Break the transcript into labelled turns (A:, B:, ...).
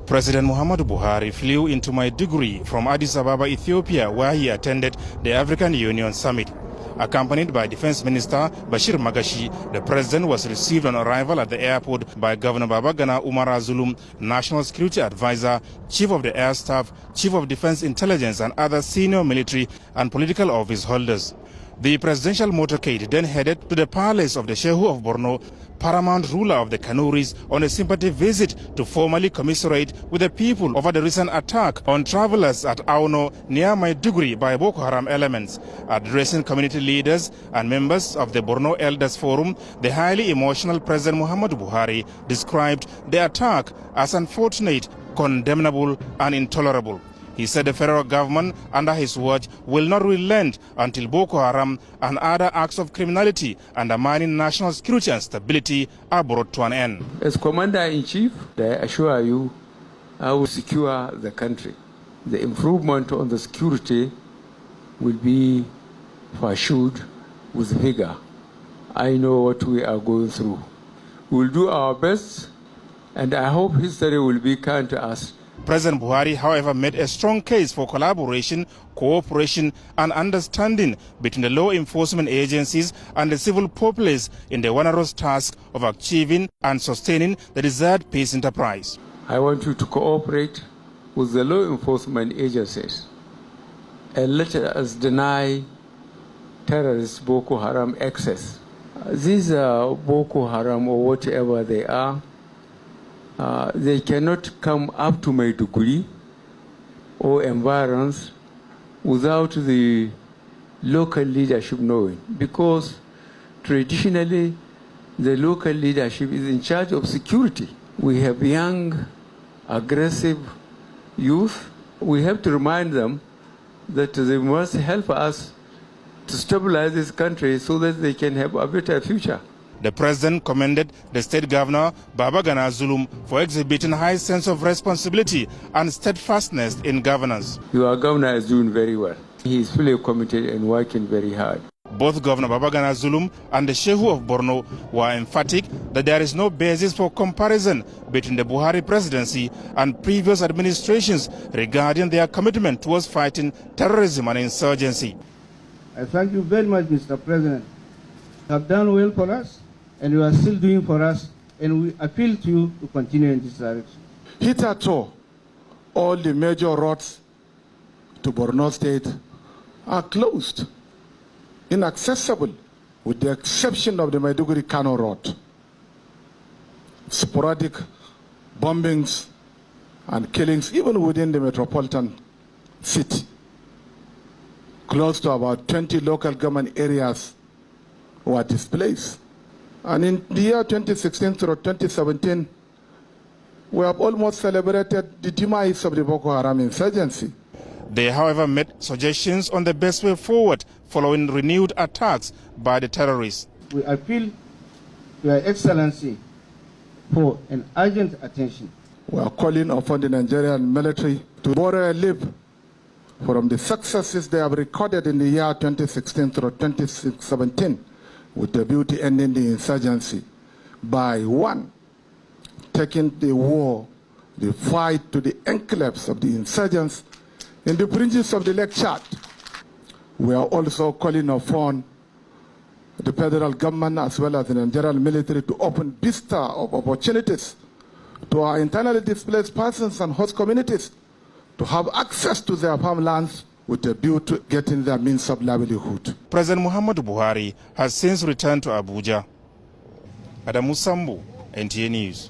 A: President Muhammadu Buhari flew into Maiduguri from Addis Ababa, Ethiopia, where he attended the African Union Summit. Accompanied by Defense Minister Bashir Magashi, the president was received on arrival at the airport by Governor Babagana Umar Zulum, National Security Advisor, Chief of the Air Staff, Chief of Defense Intelligence and other senior military and political office holders. The presidential motorcade then headed to the palace of the Shehu of Borno, paramount ruler of the Kanuris, on a sympathy visit to formally commiserate with the people over the recent attack on travelers at Auno near Maiduguri by Boko Haram elements. Addressing community leaders and members of the Borno Elders Forum, the highly emotional President Muhammadu Buhari described the attack as unfortunate, condemnable and intolerable. He said the federal government under his watch will not relent until Boko Haram and other acts of criminality undermining national security and stability are brought to an end.
B: As Commander-in-Chief, I assure you, I will secure the country. The improvement on the security will be pursued with vigor. I know what we are going through. We will do our best, and I hope history will be kind to us.
A: President Buhari, however, made a strong case for collaboration, cooperation and understanding between the law enforcement agencies and the civil populace in the onerous task of achieving and sustaining the desired peace enterprise.
B: I want you to cooperate with the law enforcement agencies and let us deny terrorist Boko Haram access. These are Boko Haram or whatever they are. They cannot come up to Maiduguri or environs without the local leadership knowing, because traditionally the local leadership is in charge of security. We have young, aggressive youth. We have to remind them that they must help us to stabilize this country so that they can have a better future.
A: The president commended the state governor, Babagana Zulum, for exhibiting a high sense of responsibility and steadfastness in governance.
B: Your governor is doing very well. He is fully committed and working very hard.
A: Both Governor Babagana Zulum and the Shehu of Borno were emphatic that there is no basis for comparison between the Buhari presidency and previous administrations regarding their commitment towards fighting terrorism and insurgency.
C: I thank you very much, Mr. President. You have done well for us, and you are still doing for us, and we appeal to you to continue in this direction.
D: Hitherto, all the major roads to Borno State are closed, inaccessible, with the exception of the Maiduguri-Kano road. Sporadic bombings and killings even within the metropolitan city. Close to about 20 local government areas were displaced. And in the year 2016 through 2017, we have almost celebrated the demise of the Boko Haram insurgency.
A: They, however, made suggestions on the best way forward following renewed attacks by the terrorists.
C: We appeal to Your Excellency for an urgent attention.
D: We are calling upon the Nigerian military to borrow a leap from the successes they have recorded in the year 2016 through 2017, with the view to ending the insurgency by, one, taking the war, the fight to the enclaves of the insurgents in the fringes of the Lake Chad. We are also calling upon the federal government as well as the Nigerian military to open vista of opportunities to our internally displaced persons and host communities to have access to their farmlands with a view to getting their means of livelihood.
A: President Muhammadu Buhari has since returned to Abuja. Adamu Sambu, NTA News.